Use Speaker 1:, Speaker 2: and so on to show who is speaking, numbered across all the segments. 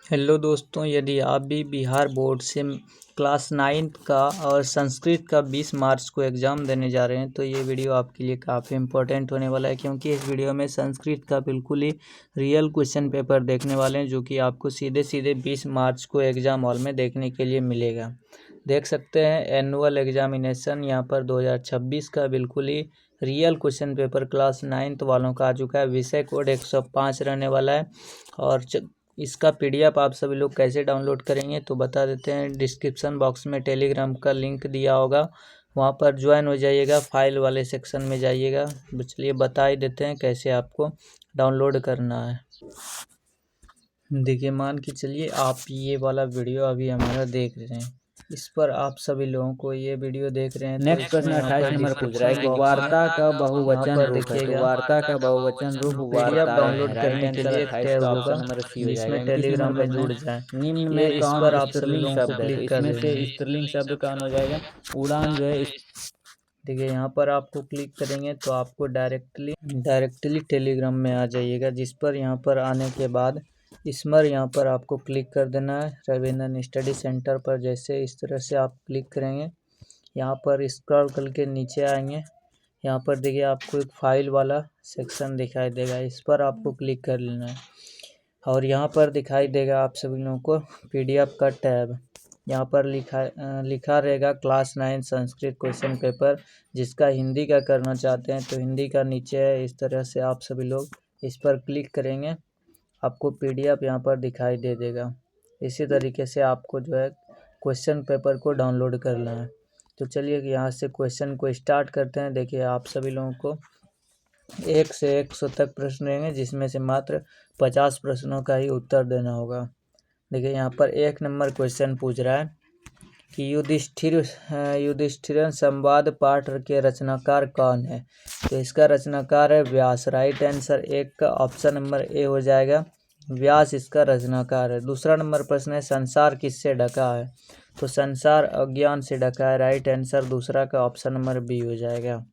Speaker 1: Hello दोस्तों, यदि आप भी बिहार बोर्ड से क्लास 9th का और संस्कृत का 20 मार्च को एग्ज़ाम देने जा रहे हैं तो ये वीडियो आपके लिए काफ़ी इम्पोर्टेंट होने वाला है, क्योंकि इस वीडियो में संस्कृत का बिल्कुल ही रियल क्वेश्चन पेपर देखने वाले हैं, जो कि आपको सीधे सीधे 20 मार्च को एग्ज़ाम हॉल में देखने के लिए मिलेगा। देख सकते हैं एनुअल एग्जामिनेशन यहाँ पर 2026 का बिल्कुल ही real question paper class 9th वालों का आ चुका है। विषय कोड 105 रहने वाला है और इसका PDF आप सभी लोग कैसे डाउनलोड करेंगे तो बता देते हैं। डिस्क्रिप्शन बॉक्स में टेलीग्राम का लिंक दिया होगा, वहाँ पर ज्वाइन हो जाइएगा, फाइल वाले सेक्शन में जाइएगा। चलिए बता ही देते हैं कैसे आपको डाउनलोड करना है। देखिए, मान के चलिए आप ये वाला वीडियो अभी हमारा देख रहे हैं, इस पर आप सभी लोगों को ये वीडियो देख रहे हैं।
Speaker 2: नेक्स्ट प्रश्न 28 नंबर पूछ रहा है कि वार्ता का बहुवचन रूप है। तो वार्ता का बहुवचन रूप
Speaker 1: PDF
Speaker 2: वार्ताएं
Speaker 1: डाउनलोड
Speaker 2: है।
Speaker 1: करने के लिए
Speaker 2: 28
Speaker 1: टैब
Speaker 2: का
Speaker 1: होगा,
Speaker 2: ऑप्शन नंबर सी हो जाएगा।
Speaker 1: जिसमें
Speaker 2: 29
Speaker 1: टेलीग्राम
Speaker 2: नंबर
Speaker 1: में
Speaker 2: प्रश्न
Speaker 1: जुड़
Speaker 2: है,
Speaker 1: जाए।
Speaker 2: निम्न
Speaker 1: ये
Speaker 2: में
Speaker 1: इस
Speaker 2: कौन
Speaker 1: पर आप सभी
Speaker 2: स्त्रीलिंग
Speaker 1: लोगों को
Speaker 2: शब्द है। तो
Speaker 1: क्लिक कर
Speaker 2: इसमें
Speaker 1: देना
Speaker 2: से
Speaker 1: है।
Speaker 2: स्त्रीलिंग शब्द कौन हो जाएगा? उड़ान जो है।
Speaker 1: देखिए, यहाँ पर आपको क्लिक करेंगे तो आपको डायरेक्टली टेलीग्राम में आ जाइएगा, जिस पर यहाँ पर आने के बाद इसमर यहाँ पर आपको क्लिक कर देना है। रविंद्रन स्टडी सेंटर पर जैसे इस तरह से आप क्लिक करेंगे, यहाँ पर स्क्रॉल करके नीचे आएंगे। यहाँ पर देखिए आपको एक फाइल वाला सेक्शन दिखाई देगा, इस पर आपको क्लिक कर लेना है और यहाँ पर दिखाई देगा आप सभी लोगों को PDF का टैब। यहाँ पर लिखा रहेगा क्लास 9 संस्कृत क्वेश्चन पेपर, जिसका हिंदी का करना चाहते हैं तो हिंदी का नीचे है। इस तरह से आप सभी लोग इस पर क्लिक करेंगे, आपको PDF यहाँ पर दिखाई दे देगा। इसी तरीके से आपको जो है क्वेश्चन पेपर को डाउनलोड करना है। तो चलिए यहाँ से क्वेश्चन को स्टार्ट करते हैं। देखिए, आप सभी लोगों को 1 से 100 तक प्रश्न रहेंगे, जिसमें से मात्र 50 प्रश्नों का ही उत्तर देना होगा। देखिए, यहाँ पर 1 नंबर क्वेश्चन पूछ रहा है कि युधिष्ठिरन संवाद पाठ के रचनाकार कौन है। तो इसका रचनाकार है व्यास। राइट आंसर 1 का ऑप्शन नंबर ए हो जाएगा, व्यास इसका रचनाकार है। दूसरा नंबर प्रश्न है संसार किससे ढका है। तो संसार अज्ञान से ढका है। राइट आंसर दूसरा का ऑप्शन नंबर बी हो जाएगा।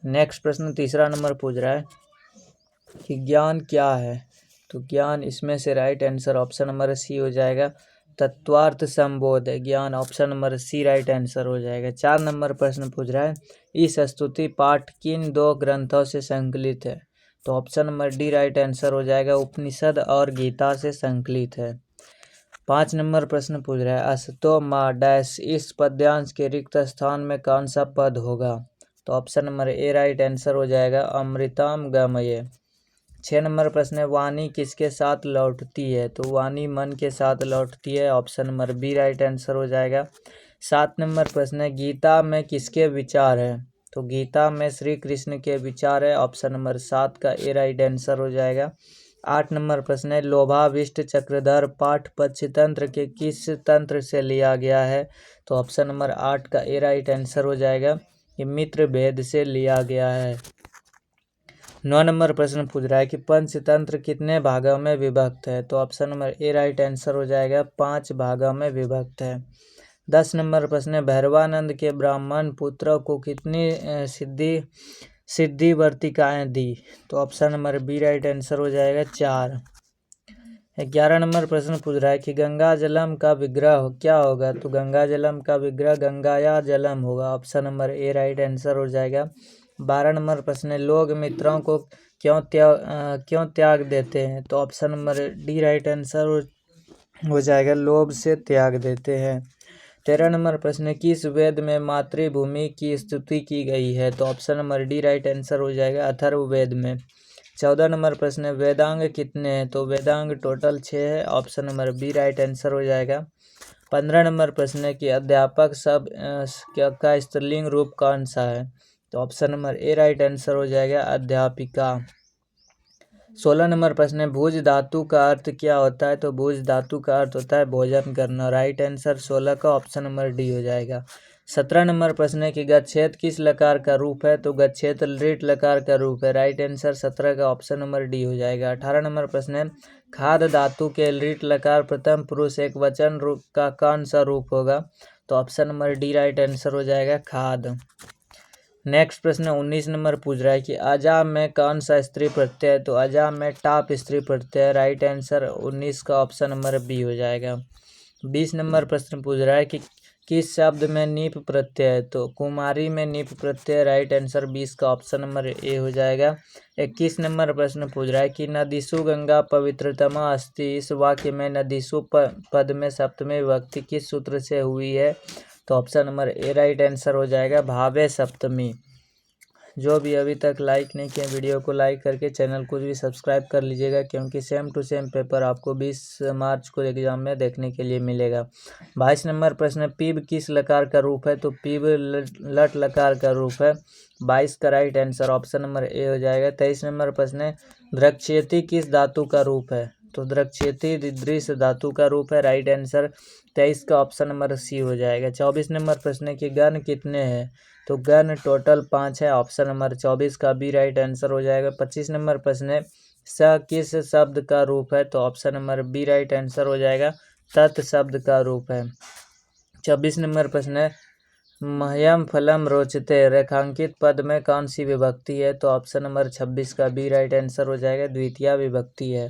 Speaker 1: नेक्स्ट प्रश्न तीसरा नंबर पूछ रहा है कि ज्ञान क्या है। तो ज्ञान इसमें से right answer option number C हो जाएगा, तत्वार्थ संबोध है ज्ञान। Option number C right answer हो जाएगा। 4 नंबर प्रश्न पूछ रहा है इस स्तुति पाठ किन 2 ग्रंथों से संकलित है। तो option number D right answer हो जाएगा, उपनिषद और गीता से संकलित है। 5 नंबर प्रश्न पूछ रहा है असतो मा डैश इस पद्यांश के रिक्त स्थान में कौन सा पद होगा। तो option number A right answer हो जाएगा, अमृताम गमये। 6 नंबर प्रश्न है वाणी किसके साथ लौटती है। तो वाणी मन के साथ लौटती है। Option number B right answer हो जाएगा। 7 नंबर प्रश्न है गीता में किसके विचार है। तो गीता में श्री कृष्ण के विचार है। ऑप्शन नंबर 7 का ए राइट आंसर हो जाएगा। 8 नंबर प्रश्न है लोभाविष्ट चक्रधर पाठ पंचतंत्र के किस तंत्र से लिया गया है। तो ऑप्शन नंबर 8 का ए राइट आंसर हो जाएगा, ये मित्र भेद से लिया गया है। 9 नंबर प्रश्न पूछ रहा है कि पंचतंत्र कितने भागों में विभक्त है। तो option number A right answer हो जाएगा, 5 भागों में विभक्त है। 10 नंबर प्रश्न है भैरवानंद के ब्राह्मण पुत्रों को कितनी सिद्धि वर्तिकाएं दी। तो option number B right answer हो जाएगा, 4। 11 नंबर प्रश्न पूछ रहा है कि गंगा जलम का विग्रह क्या होगा। तो गंगा जलम का विग्रह गंगाया जलम होगा। Option number A right answer हो जाएगा। 12 नंबर प्रश्न है लोग मित्रों को क्यों त्याग देते हैं। तो option number D right answer हो जाएगा, लोभ से त्याग देते हैं। 13 नंबर प्रश्न है किस वेद में मातृभूमि की स्तुति की गई है। तो option number D right answer हो जाएगा, अथर्ववेद में। 14 नंबर प्रश्न है वेदांग कितने हैं। तो वेदांग टोटल 6 है। Option number B right answer हो जाएगा। 15 नंबर प्रश्न है कि अध्यापक शब्द का स्त्रीलिंग रूप कौन सा है। तो option number A right answer हो जाएगा, अध्यापिका। 16 नंबर प्रश्न है भुज धातु का अर्थ क्या होता है। तो भुज धातु का अर्थ होता है भोजन करना। राइट आंसर 16 का ऑप्शन नंबर डी हो जाएगा। 17 नंबर प्रश्न है कि गच्छेद किस लकार का रूप है। तो गच्छेद लृट लकार का रूप है। राइट आंसर 17 का ऑप्शन नंबर डी हो जाएगा। 18 नंबर प्रश्न है खाद धातु के लृट लकार प्रथम पुरुष एक वचन रूप का कौन सा रूप होगा। तो option number D right answer हो जाएगा, खाद। नेक्स्ट प्रश्न 19 नंबर पूछ रहा है कि अजा में कौन सा स्त्री प्रत्यय है। तो अजा में टाप स्त्री प्रत्यय है। राइट आंसर 19 का ऑप्शन नंबर बी हो जाएगा। 20 नंबर प्रश्न पूछ रहा है कि किस शब्द में नीप प्रत्यय है। तो कुमारी में नीप प्रत्यय। राइट आंसर 20 का ऑप्शन नंबर ए हो जाएगा। 21 नंबर प्रश्न पूछ रहा है कि नदीसु गंगा पवित्रतमा अस्ति। इस वाक्य में नदीसु पद में सप्तमी विभक्ति किस सूत्र से हुई है। तो option number A right answer हो जाएगा भावे सप्तमी। जो भी अभी तक लाइक नहीं किए वीडियो को लाइक करके चैनल को भी सब्सक्राइब कर लीजिएगा, क्योंकि सेम टू सेम पेपर आपको 20 मार्च को एग्जाम में देखने के लिए मिलेगा। 22 नंबर प्रश्न, पीब किस लकार का रूप है। तो पीब लट लकार का रूप है। 22 का right answer option number A हो जाएगा। 23 नंबर प्रश्न, द्रक्षेती किस धातु का रूप है। तो द्रक्षेती दृश्य धातु का रूप है। राइट आंसर 23 का ऑप्शन नंबर सी हो जाएगा। 24 नंबर प्रश्न की गण कितने हैं। तो गण टोटल 5 है। ऑप्शन नंबर 24 का बी राइट आंसर हो जाएगा। 25 नंबर प्रश्न, स किस शब्द का रूप है। तो option number B right answer हो जाएगा। तत् शब्द का रूप है। 26 नंबर प्रश्न, मह्यम फलम रोचते रेखांकित पद में कौन सी विभक्ति है। तो ऑप्शन नंबर 26 का बी राइट आंसर हो जाएगा। द्वितीय विभक्ति है।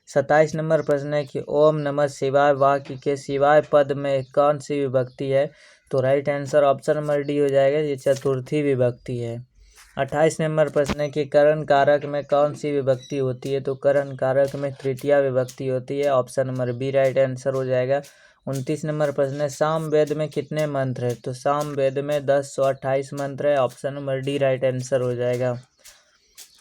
Speaker 1: 27 नंबर प्रश्न है कि ओम नमः शिवाय वाक्य के शिवाय पद में कौन सी विभक्ति है। तो right answer option number D हो जाएगा। ये चतुर्थी विभक्ति है। 28 नंबर प्रश्न है कि करण कारक में कौन सी विभक्ति होती है। तो करण कारक में तृतीया विभक्ति होती है। Option number B right answer हो जाएगा। 29 नंबर प्रश्न है, साम वेद में कितने मंत्र है। तो साम वेद में 1028 मंत्र है। Option number D right answer हो जाएगा।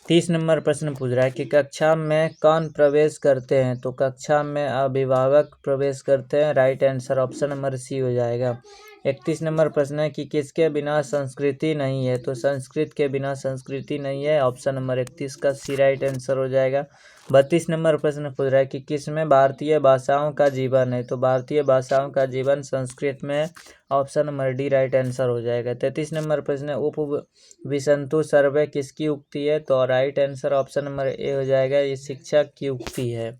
Speaker 1: 30 नंबर प्रश्न पूछ रहा है कि कक्षा में कौन प्रवेश करते हैं। तो कक्षा में अभिभावक प्रवेश करते हैं। Right answer option number C हो जाएगा। 31 नंबर प्रश्न है कि किसके बिना संस्कृति नहीं है। तो संस्कृत के बिना संस्कृति नहीं है। ऑप्शन नंबर 31 का सी राइट आंसर हो जाएगा। 32 नंबर प्रश्न पूछ रहा है कि किसमें भारतीय भाषाओं का जीवन है। तो भारतीय भाषाओं का जीवन संस्कृत में है। Option number D right answer हो जाएगा। 33 नंबर प्रश्न, उप विसंतु सर्वे किसकी उक्ति है। तो right answer option number A हो जाएगा। ये शिक्षक की उक्ति है।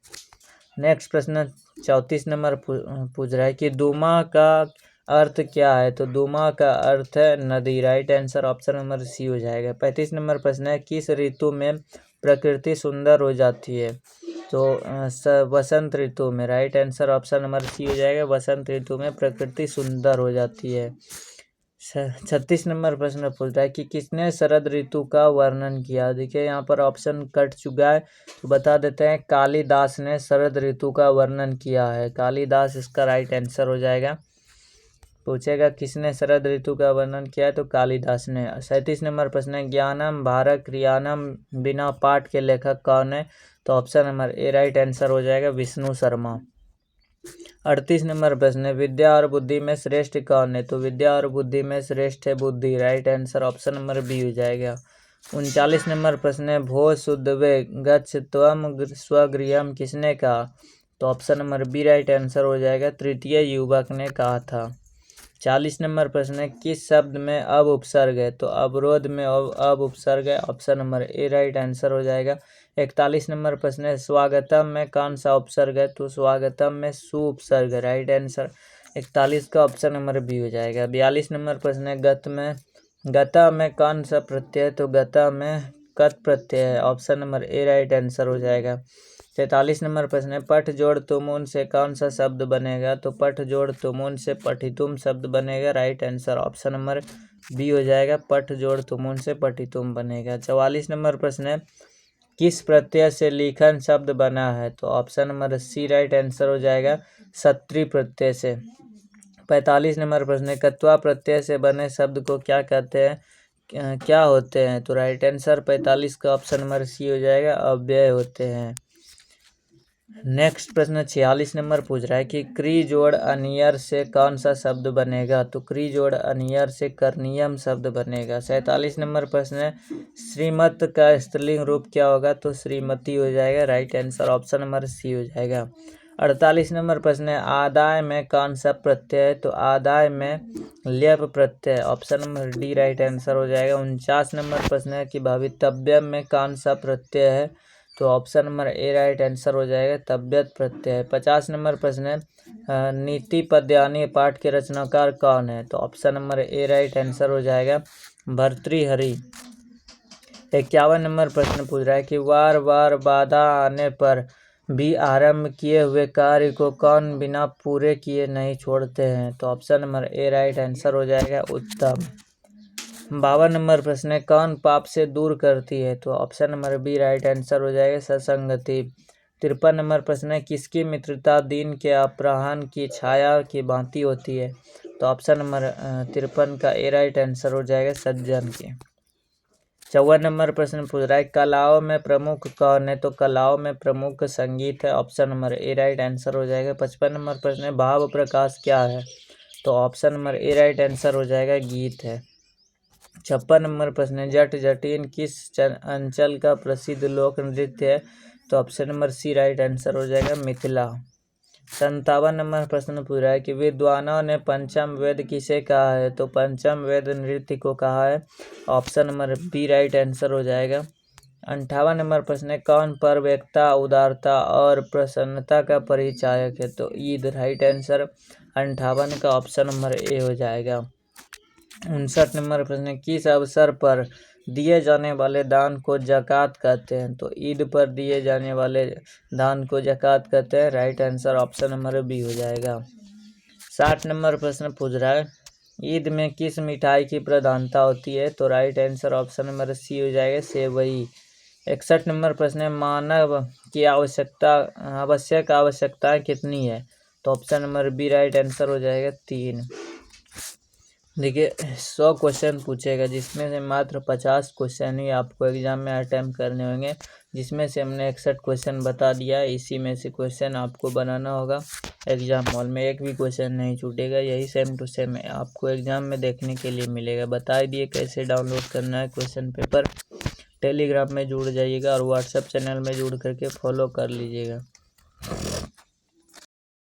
Speaker 1: नेक्स्ट प्रश्न 34 नंबर पूछ रहा है कि दूमा का अर्थ क्या है। तो दूमा का अर्थ है नदी। Right answer option number C हो जाएगा। 35 नंबर प्रश्न है, किस ऋतु में प्रकृति सुंदर हो जाती है। तो वसंत ऋतु में। Right answer option number C हो जाएगा। वसंत ऋतु में प्रकृति सुंदर हो जाती है। 36 नंबर प्रश्न पूछ रहा है कि किसने शरद ऋतु का वर्णन किया। देखिए यहाँ पर ऑप्शन कट चुका है, तो बता देते हैं कालिदास ने शरद ऋतु का वर्णन किया है। कालिदास इसका राइट आंसर हो जाएगा। पूछेगा किसने शरद ऋतु का वर्णन किया है। तो कालिदास ने। 37 नंबर प्रश्न है, ज्ञानम भारत क्रियानम बिना पाठ के लेखक कौन है। तो option number A right answer हो जाएगा। विष्णु शर्मा। 38 नंबर प्रश्न है, विद्या और बुद्धि में श्रेष्ठ कौन है। तो विद्या और बुद्धि में श्रेष्ठ है बुद्धि। Right answer option number B हो जाएगा। 39 नंबर प्रश्न है, भो शुद्धवे गच्छ त्वम स्वगृहम किसने कहा। तो option number B right answer हो जाएगा। तृतीय युवक ने कहा था। 40 नंबर प्रश्न है, किस शब्द में अब उपसर्ग है। तो अवरोध में अब उपसर्ग है। Option number A right answer हो जाएगा। 41 नंबर प्रश्न है, स्वागतम में कौन सा उपसर्ग है। तो स्वागतम में सु उपसर्ग है। राइट आंसर 41 का ऑप्शन नंबर बी हो जाएगा। 42 नंबर प्रश्न है, गता में कौन सा प्रत्यय है। तो गता में कत प्रत्यय है। Option number A right answer हो जाएगा। 43 नंबर प्रश्न है, पठ जोड़ तुमुन से कौन सा शब्द बनेगा। तो पठ जोड़ तुमुन से पठितुम शब्द बनेगा। Right answer option number B हो जाएगा। पठ जोड़ तुमुन से पठितुम बनेगा। 44 नंबर प्रश्न है, किस प्रत्यय से लिखन शब्द बना है। तो option number C right answer हो जाएगा। सत्री प्रत्यय से। 45 नंबर प्रश्न है, कत्वा प्रत्यय से बने शब्द को क्या कहते हैं, क्या होते हैं। तो राइट आंसर 45 का ऑप्शन नंबर सी हो जाएगा। अव्यय होते हैं। नेक्स्ट प्रश्न 46 नंबर पूछ रहा है कि क्री जोड़ अनियर से कौन सा शब्द बनेगा। तो क्री जोड़ अनियर से करनियम शब्द बनेगा। 47 नंबर प्रश्न है, श्रीमत का स्त्रीलिंग रूप क्या होगा। तो श्रीमती हो जाएगा। Right answer option number C हो जाएगा। 48 नंबर प्रश्न है, आदाय में कौन सा प्रत्यय है। तो आदाय में लेप प्रत्यय। Option number D right answer हो जाएगा। 49 नंबर प्रश्न है कि भवितव्य में कौन सा प्रत्यय है। तो option number A right answer हो जाएगा। तब्यत प्रत्यय। 50 नंबर प्रश्न है, नीति पद्यानी पाठ के रचनाकार कौन है। तो option number A right answer हो जाएगा। भर्तृहरि। 51 नंबर प्रश्न पूछ रहा है कि बार बार बाधा आने पर भी आरंभ किए हुए कार्य को कौन बिना पूरे किए नहीं छोड़ते हैं? तो option number A right answer हो जाएगा उत्तम। 52 नंबर प्रश्न है कौन पाप से दूर करती है? तो option number B right answer हो जाएगा सत्संगति। 53 नंबर प्रश्न है किसकी मित्रता दिन के अपराह्न की छाया की भांति होती है? तो ऑप्शन नंबर 53 का ए राइट आंसर हो जाएगा सज्जन की। 54 नंबर प्रश्न पूछ रहा है कलाओं में प्रमुख कौन है? तो कलाओं में प्रमुख संगीत है। Option number A right answer हो जाएगा। 55 नंबर प्रश्न है भाव प्रकाश क्या है? तो option number A right answer हो जाएगा गीत है। 56 नंबर प्रश्न है जट जटिन किस अंचल का प्रसिद्ध लोक नृत्य है? तो option number C right answer हो जाएगा मिथिला। 57 नंबर प्रश्न पूछ रहा है कि विद्वानों ने पंचम वेद किसे कहा है? तो पंचम वेद नृत्य को कहा है। Option number B right answer हो जाएगा। 58 नंबर प्रश्न है कौन पर्व एकता उदारता और प्रसन्नता का परिचायक है? तो ईद राइट आंसर 58 का ऑप्शन नंबर ए हो जाएगा। 59 नंबर प्रश्न है किस अवसर पर दिए जाने वाले दान को ज़कात कहते हैं? तो ईद पर दिए जाने वाले दान को ज़कात कहते हैं। Right answer option number B हो जाएगा। 60 नंबर प्रश्न पूछ रहा है ईद में किस मिठाई की प्रधानता होती है? तो right answer option number C हो जाएगा सेवई। 61 नंबर प्रश्न है मानव की आवश्यक आवश्यकताएं कितनी है? तो option number B right answer हो जाएगा 3। देखिए 100 क्वेश्चन पूछेगा जिसमें से मात्र 50 क्वेश्चन ही आपको एग्जाम में अटेम्प्ट करने होंगे, जिसमें से हमने 61 क्वेश्चन बता दिया है। इसी में से क्वेश्चन आपको बनाना होगा एग्जाम हॉल में, एक भी क्वेश्चन नहीं छूटेगा। यही सेम टू सेम आपको एग्जाम में देखने के लिए मिलेगा। बता दिए कैसे डाउनलोड करना है क्वेश्चन पेपर। टेलीग्राम में जुड़ जाइएगा और व्हाट्सएप चैनल में जुड़ करके फॉलो कर लीजिएगा।